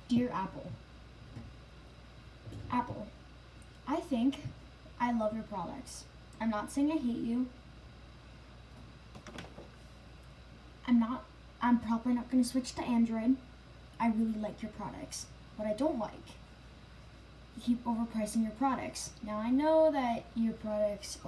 Dear Apple, Apple, I think I love your products. I'm not saying I hate you. I'm probably not going to switch to Android. I really like your products. What I don't like, you keep overpricing your products. Now I know that your products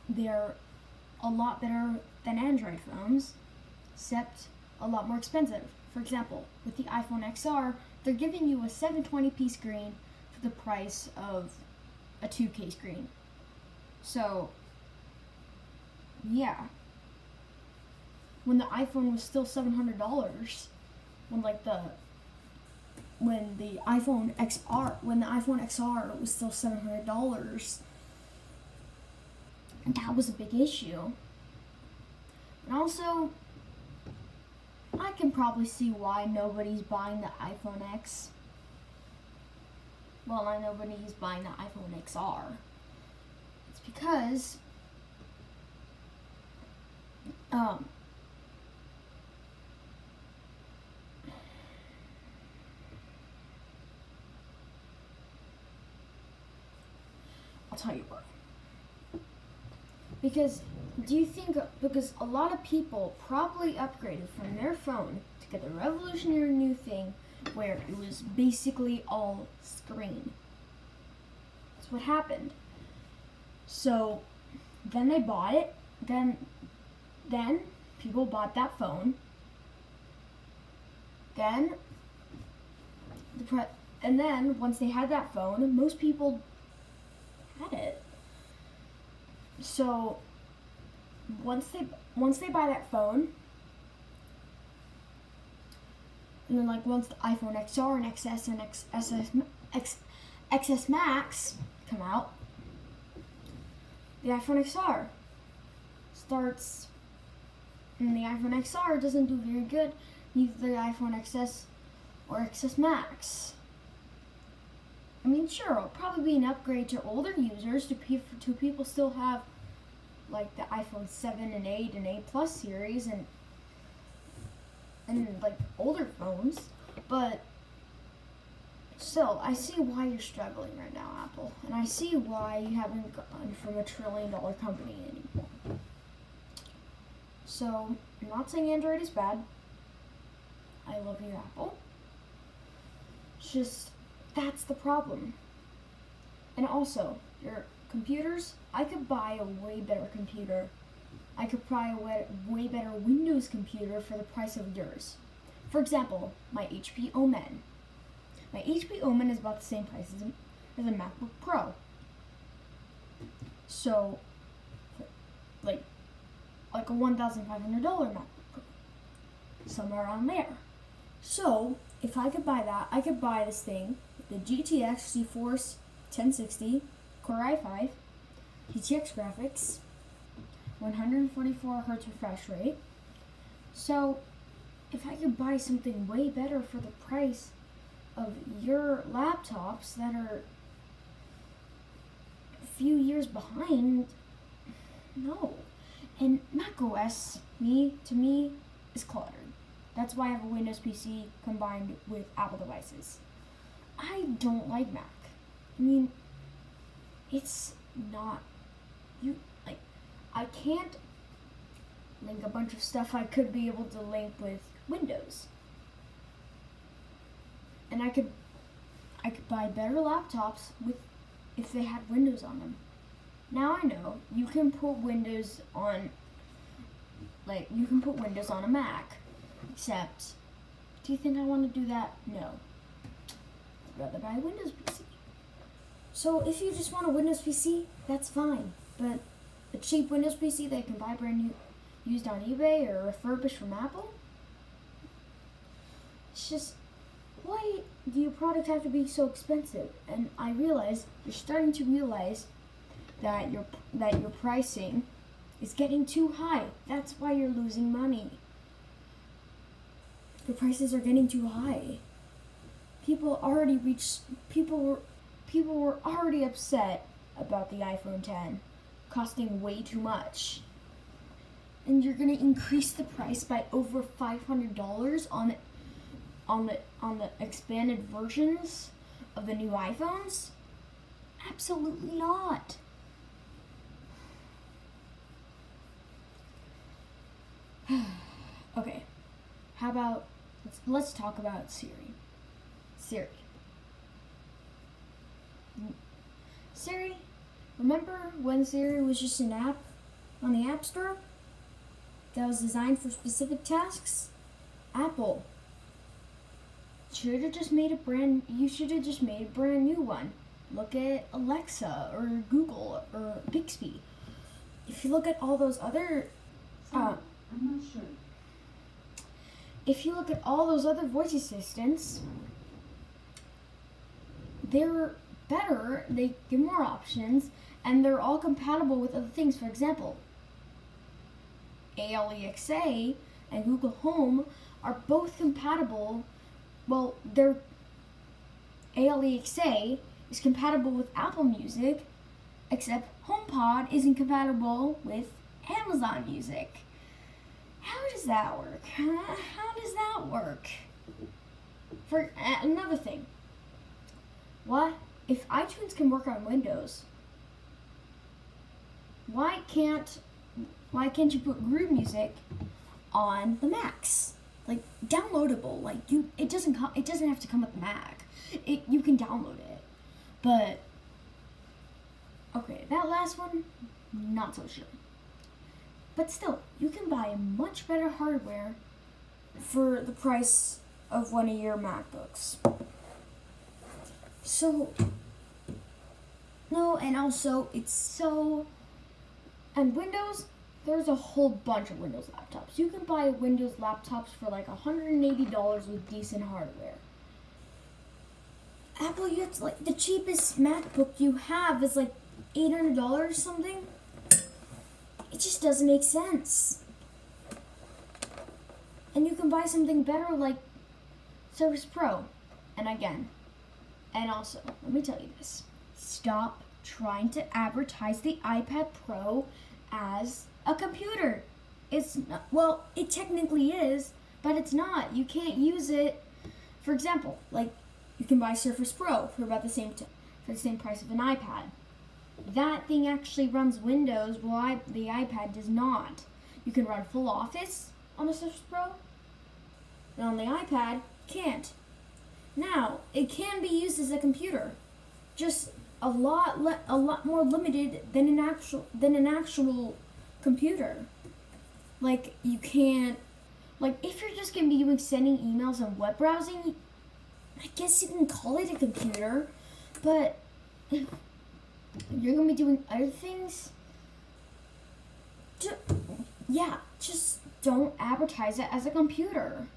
they're a lot better than Android phones, except a lot more expensive. For example, with the iPhone XR, they're giving you a 720p screen for the price of a 2K screen. So, yeah. When the iPhone was still $700, when the iPhone XR was still $700, and that was a big issue. And also, I can probably see why nobody's buying the iPhone X. Well, not nobody's buying the iPhone XR. It's because I'll tell you what. Because a lot of people probably upgraded from their phone to get the revolutionary new thing where it was basically all screen. That's what happened. So then they bought it. Then people bought that phone. Then once they had that phone, most people had it. So once they buy that phone, and then once the iPhone XR and XS and XS Max come out, the iPhone XR starts, and the iPhone XR doesn't do very good, neither the iPhone XS or XS Max. I mean, sure, it'll probably be an upgrade to older users, to people still have like the iPhone 7 and 8 and 8 Plus series and like older phones, but still, I see why you're struggling right now, Apple, and I see why you haven't gone from $1 trillion company anymore. So, I'm not saying Android is bad. I love you, Apple. It's just, that's the problem. And also, your computers, I could buy a way better computer. I could buy a way better Windows computer for the price of yours. For example, my HP Omen. My HP Omen is about the same price as a MacBook Pro. So, like a $1,500 MacBook Pro. Somewhere around there. So, if I could buy that, I could buy this thing, the GTX GeForce 1060 Core i5, GTX graphics, 144 Hz refresh rate. So, if I could buy something way better for the price of your laptops that are a few years behind, no. And macOS, to me, is cluttered. That's why I have a Windows PC combined with Apple devices. I don't like Mac. I mean, it's not, I can't link a bunch of stuff I could be able to link with Windows. And I could buy better laptops if they had Windows on them. Now I know you can put Windows on a Mac, except, do you think I want to do that? No. I'd rather buy a Windows PC. So if you just want a Windows PC, that's fine. But a cheap Windows PC that you can buy brand new, used on eBay or refurbished from Apple, it's just, why do your product have to be so expensive? And I realize you're starting to realize that your pricing is getting too high. That's why you're losing money. The prices are getting too high. People were already upset about the iPhone 10 costing way too much. And you're going to increase the price by over $500 on the expanded versions of the new iPhones? Absolutely not. Okay, how about let's talk about Siri. Siri, remember when Siri was just an app on the App Store that was designed for specific tasks? Apple should have just made a brand new one. Look at Alexa or Google or Bixby. If you look at all those other I'm not sure. if you look at all those other voice assistants, they're better, they give more options, and they're all compatible with other things. For example, Alexa and Google Home are both compatible. Well, Alexa is compatible with Apple Music, except HomePod isn't compatible with Amazon Music. How does that work? How does that work? For another thing, what if iTunes can work on Windows? Why can't you put Groove Music on the Macs? Like downloadable. Like it doesn't have to come with the Mac. You can download it. But okay, that last one, not so sure. But still, you can buy much better hardware for the price of one of your MacBooks. So, no, and also and Windows, there's a whole bunch of Windows laptops. You can buy Windows laptops for like $180 with decent hardware. Apple, like the cheapest MacBook you have is like $800 or something. It just doesn't make sense. And you can buy something better like Surface Pro. And also, let me tell you this. Stop trying to advertise the iPad Pro as a computer. It's not, well, it technically is, but it's not. You can't use it. For example, like you can buy Surface Pro for about the same price of an iPad. That thing actually runs Windows, while the iPad does not. You can run full Office on the Surface Pro, and on the iPad, can't. Now, it can be used as a computer, just a lot more limited than an actual computer. Like you can't, like if you're just gonna be sending emails and web browsing, I guess you can call it a computer, but if you're gonna be doing other things, just don't advertise it as a computer.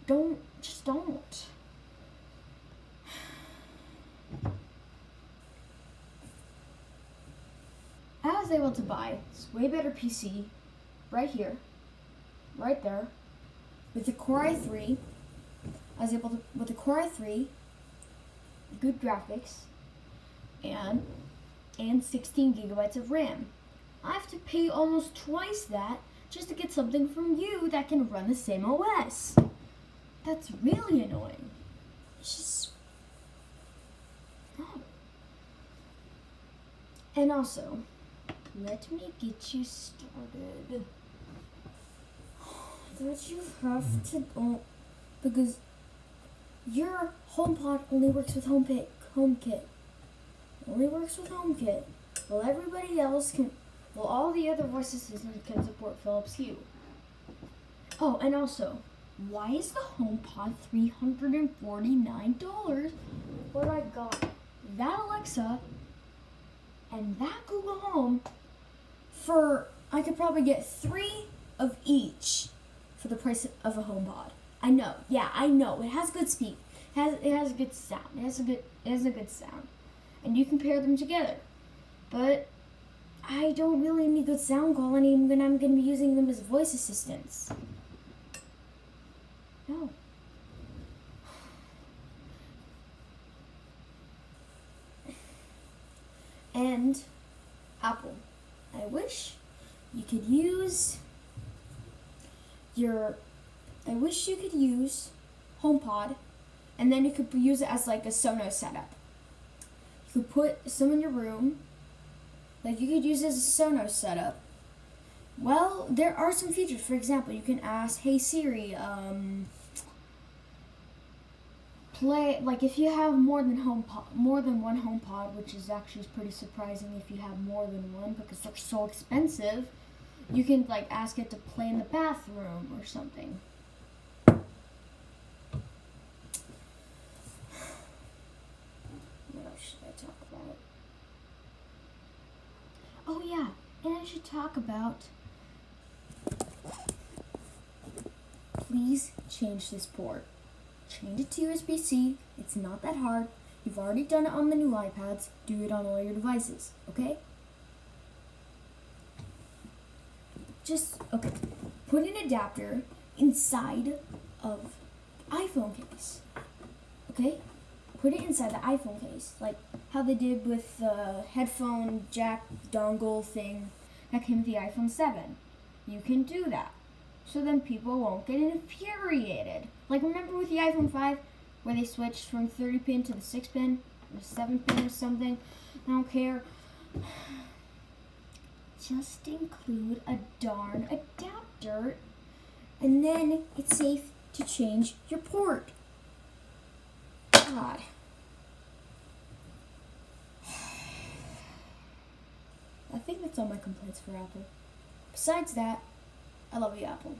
Don't. I was able to buy this way better PC right here, right there, with the Core i3. With the Core i3, good graphics, and 16 gigabytes of RAM. I have to pay almost twice that just to get something from you that can run the same OS. That's really annoying. It's just... no. And also, let me get you started. That you have to... because your HomePod only works with HomeKit. Only works with HomeKit. Well, everybody else can... well, all the other voice assistants can support Philips Hue. Oh, and also, why is the HomePod $349 where I got that Alexa and that Google Home for... I could probably get 3 of each for the price of a HomePod. I know. Yeah, I know. It has good speed. It has a good sound. It has a good sound. And you can pair them together. But I don't really need good sound quality when I'm going to be using them as voice assistants. No. And Apple, I wish you could use HomePod, and then you could use it as like a Sonos setup. You could put some in your room, like you could use it as a Sonos setup. Well, there are some features. For example, you can ask, "Hey Siri, play," like if you have more than one HomePod, which is actually pretty surprising if you have more than one because they're so expensive. You can like ask it to play in the bathroom or something. What else should I talk about? Oh yeah, and I should talk about. Please change this port. Change it to USB-C. It's not that hard. You've already done it on the new iPads. Do it on all your devices, okay? Okay. Put an adapter inside of the iPhone case. Okay? Put it inside the iPhone case, like how they did with the headphone jack dongle thing that came with the iPhone 7. You can do that. So then people won't get infuriated. Like remember with the iPhone 5 where they switched from 30 pin to the 6 pin or 7 pin or something? I don't care. Just include a darn adapter and then it's safe to change your port. God. I think that's all my complaints for Apple. Besides that, I love you, Apple.